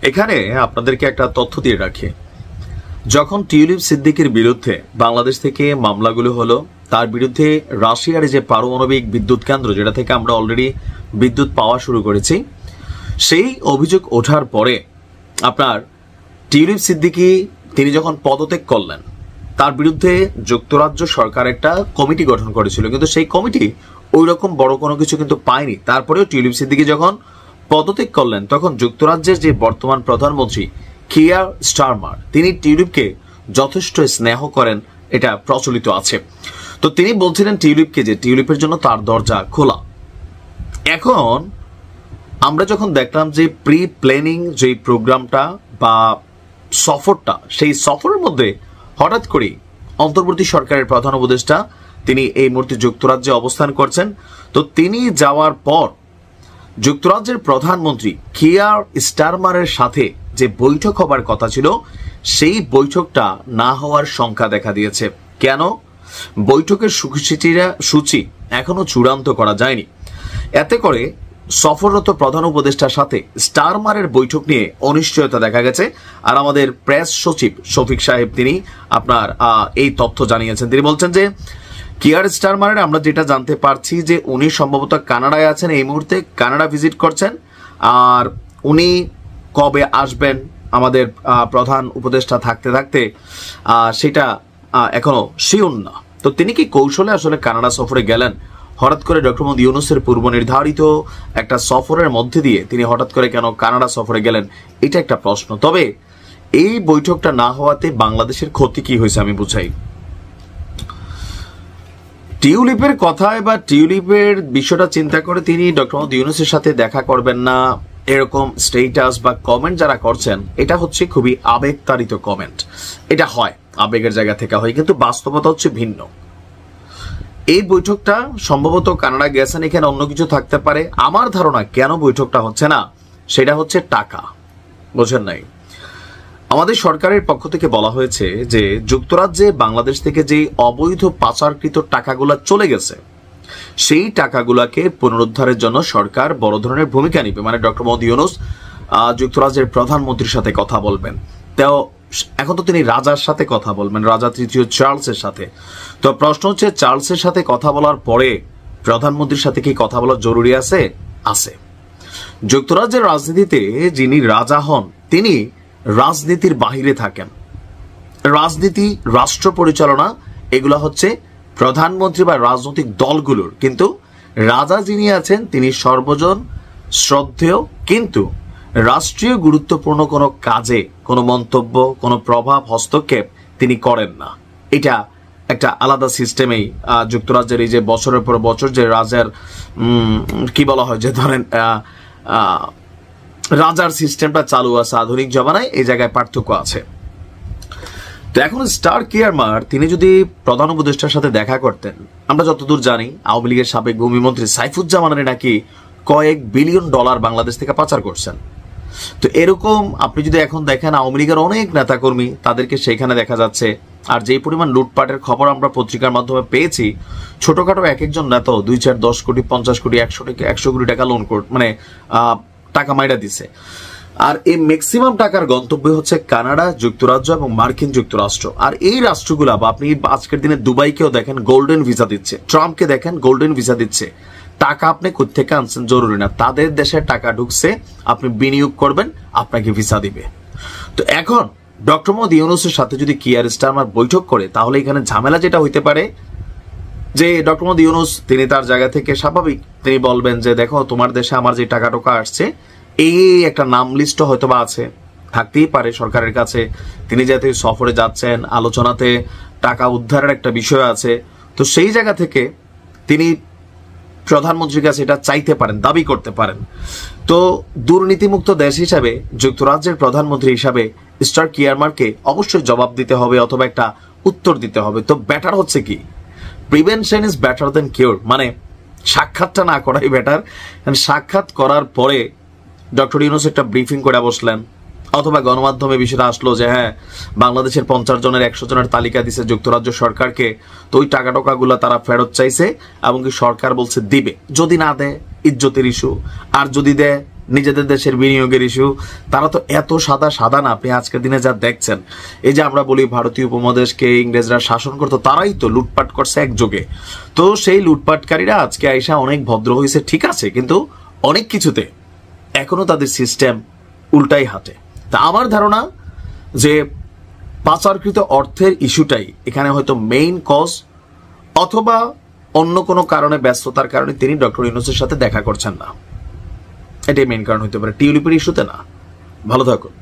এখানে আপনাদেরকে একটা তথ্য দিয়ে রাখি। যখন টিউলিপ সিদ্দিকের বিরুদ্ধে বাংলাদেশ থেকে মামলাগুলো হলো, তার বিরুদ্ধে রাশিয়ার যে পারমাণবিক বিদ্যুৎ কেন্দ্র, যেটা থেকে আমরা অলরেডি বিদ্যুৎ পাওয়া শুরু করেছি, সেই অভিযোগ ওঠার পরে আপনার টিউলিপ সিদ্দিকি তিনি যখন পদত্যাগ করলেন, তার বিরুদ্ধে যুক্তরাজ্য সরকার একটা কমিটি গঠন করেছিল, কিন্তু সেই কমিটি ওই রকম বড় কোনো কিছু কিন্তু পায়নি। তারপরেও টিউলিপ সিদ্দিকি যখন পদত্যাগ করলেন, তখন যুক্তরাজ্যের যে বর্তমান প্রধানমন্ত্রী কিয়ার স্টারমার, তিনি টিউলিপকে যথেষ্ট স্নেহ করেন, এটা প্রচলিত আছে। তো তিনি বলছিলেন টিউলিপকে যে টিউলিপের জন্য তার দরজা খোলা। এখন আমরা যখন দেখলাম যে প্রি প্ল্যানিং যে প্রোগ্রামটা বা সফরটা, সেই সফরের মধ্যে হঠাৎ করে অন্তর্বর্তী সরকারের প্রধান উপদেষ্টা তিনি এই মুহূর্তে যুক্তরাজ্যে অবস্থান করছেন। তো তিনি যাওয়ার পর যুক্তরাজ্যের প্রধানমন্ত্রী কিয়ার স্টারমারের সাথে যে বৈঠক হবার কথা ছিল, সেই বৈঠকটা না হওয়ার শঙ্কা দেখা দিয়েছে। কেন? বৈঠকের সূচি এখনো চূড়ান্ত করা যায়নি। এতে করে সফররত প্রধান উপদেষ্টার সাথে স্টারমারের বৈঠক নিয়ে অনিশ্চয়তা দেখা গেছে। আর আমাদের প্রেস সচিব শফিক সাহেব তিনি আপনার এই তথ্য জানিয়েছেন। তিনি বলছেন যে কিয়ার স্টারমারের আমরা যেটা জানতে পারছি যে উনি সম্ভবত কানাডায় আছেন, এই মুহূর্তে কানাডা ভিজিট করছেন। আর উনি কবে আসবেন আমাদের প্রধান উপদেষ্টা থাকতে থাকতে সেটা এখনো শিওর না। তো তিনি কি কৌশলে আসলে কানাডা সফরে গেলেন? হঠাৎ করে ডক্টর মোহাম্মদ ইউনূসের পূর্ব নির্ধারিত একটা সফরের মধ্যে দিয়ে তিনি হঠাৎ করে কেন কানাডা সফরে গেলেন, এটা একটা প্রশ্ন। তবে এই বৈঠকটা না হওয়াতে বাংলাদেশের ক্ষতি কি হয়েছে আমি বুঝাই। টিউলিপের কথায় বা টিউলিপের বিষয়টা চিন্তা করে তিনি ডক্টর মোহাম্মদ ইউনূসের সাথে দেখা করবেন না, এরকম স্টেটাস বা কমেন্ট যারা করছেন, এটা হচ্ছে খুবই আবেগতাড়িত কমেন্ট। এটা হয়, আবেগের জায়গা থেকে হয়, কিন্তু বাস্তবতা হচ্ছে ভিন্ন। এই বৈঠকটা সম্ভবত কানাডা গেছেন, এখানে অন্য কিছু থাকতে পারে। আমার ধারণা কেন বৈঠকটা হচ্ছে না, সেটা হচ্ছে টাকা। বোঝেন নাই? আমাদের সরকারের পক্ষ থেকে বলা হয়েছে যে যুক্তরাজ্যে বাংলাদেশ থেকে যে অবৈধ পাচারকৃত টাকাগুলা চলে গেছে, সেই টাকাগুলাকে পুনরুদ্ধারের জন্য সরকার বড় ধরনের ভূমিকা নিবে। মানে ডক্টর মোহাম্মদ ইউনূস যুক্তরাজ্যের প্রধানমন্ত্রীর সাথে কথা বলবেন। তো এখন তো তিনি রাজার সাথে কথা বলবেন, রাজা তৃতীয় চার্লসের সাথে। তো প্রশ্ন হচ্ছে, চার্লসের সাথে কথা বলার পরে প্রধানমন্ত্রীর সাথে কি কথা বলা জরুরি আছে? আছে। যুক্তরাজ্যের রাজনীতিতে যিনি রাজা হন, তিনি রাজনীতির বাহিরে থাকেন। রাজনীতি, রাষ্ট্র পরিচালনা, এগুলো হচ্ছে প্রধানমন্ত্রী বা রাজনৈতিক দলগুলোর। কিন্তু রাজা যিনি আছেন তিনি সর্বজন শ্রদ্ধেয়, কিন্তু রাষ্ট্রীয় গুরুত্বপূর্ণ কোনো কাজে কোনো মন্তব্য, কোনো প্রভাব, হস্তক্ষেপ তিনি করেন না। এটা একটা আলাদা সিস্টেমেই যুক্তরাজ্যের এই যে বছরের পর বছর যে রাজার কি বলা হয়, যে ধরেন রাজার সিস্টেমটা চালু আছে আধুনিক জমানায়, এই জায়গায় পার্থক্য আছে। তো এখন স্টার কিয়ারমার তিনি যদি প্রধান উপদেষ্টার সাথে দেখা করতেন, আমরা যতদূর জানি আওয়ামী লীগের সাবেক ভূমিমন্ত্রী সাইফুজ্জামানের নাকি কয়েক বিলিয়ন ডলার বাংলাদেশ থেকে পাচার করছেন। তো এরকম আপনি যদি এখন দেখেন আওয়ামী লীগের অনেক নেতাকর্মী, তাদেরকে সেইখানে দেখা যাচ্ছে। আর যেই পরিমাণ লুটপাটের খবর আমরা পত্রিকার মাধ্যমে পেয়েছি, ছোটখাটো এক একজন নেতা 2, 4, 10 কোটি, 50 কোটি, 100 কোটি টাকা লোন মানে টাকা মাইরা দিছে। আর এই ম্যাক্সিমাম টাকার গন্তব্য হচ্ছে কানাডা, যুক্তরাজ্য এবং মার্কিন যুক্তরাষ্ট্র। আর এই রাষ্ট্রগুলা বা আপনি আজকের দিনে দুবাইকেও দেখেন গোল্ডেন ভিসা দিচ্ছে, ট্রাম্পকে দেখেন গোল্ডেন ভিসা দিচ্ছে। টাকা আপনি কোত্থেকে আনছেন জরুরি না, তাদের দেশে টাকা ঢুকছে, আপনি বিনিয়োগ করবেন, আপনাকে ভিসা দিবে। তো এখন ডক্টর মোহাম্মদ ইউনূসের সাথে যদি কিয়ার স্টারমার বৈঠক করে, তাহলে এখানে ঝামেলা যেটা হইতে পারে যে ডক্টর মোহাম্মদ ইউনূস তিনি তার জায়গা থেকে স্বাভাবিক তিনি বলবেন যে দেখো তোমার দেশে আমার যে টাকা টোকা আসছে, এই একটা নাম লিস্ট হয়তো বা আছে, থাকতেই পারে সরকারের কাছে। তিনি যাতে সফরে যাচ্ছেন, আলোচনাতে টাকা উদ্ধারের একটা বিষয় আছে, তো সেই জায়গা থেকে তিনি প্রধানমন্ত্রীর কাছে এটা চাইতে পারেন, দাবি করতে পারেন। তো দুর্নীতিমুক্ত দেশ হিসাবে, যুক্তরাজ্যের প্রধানমন্ত্রী হিসাবে স্টার কিয়ারমারকে অবশ্যই জবাব দিতে হবে অথবা একটা উত্তর দিতে হবে। তো বেটার হচ্ছে কি, prevention is better then cure, মানে সাক্ষাৎটা না করাই বেটার। সাক্ষাৎ করার পরে ডক্টর ইউনূস একটা ব্রিফিং করে বসলেন, অথবা গণমাধ্যমে বিষয়টা আসলো যে হ্যাঁ বাংলাদেশের 50 জনের 100 জনের তালিকা দিছে যুক্তরাজ্য সরকারকে, তো ওই টাকা টোকাগুলো তারা ফেরত চাইছে এবং কি সরকার বলছে দিবে। যদি না দেয় ইজ্জতের ইস্যু, আর যদি দেয় নিজেদের দেশের বিনিয়োগের ইস্যু, তারা তো এত সাদা না। আপনি আজকের দিনে যা দেখছেন, এই যে আমরা বলি ভারতীয় উপমহাদেশকে ইংরেজরা শাসন করতো, তারাই তো লুটপাট করছে একযোগে। তো সেই লুটপাটকারীরা আজকে আইসা অনেক ভদ্র হয়েছে, ঠিক আছে, কিন্তু অনেক কিছুতে এখনো তাদের সিস্টেম উল্টাই হাঁটে। তা আমার ধারণা যে পাচারকৃত অর্থের ইস্যুটাই এখানে হয়তো মেইন কজ, অথবা অন্য কোনো কারণে, ব্যস্ততার কারণে তিনি ডক্টর ইউনূসের সাথে দেখা করছেন না। এটাই মেইন কারণ হতে পারে, টিউলিপের ইস্যুতে না। ভালো থাকুন।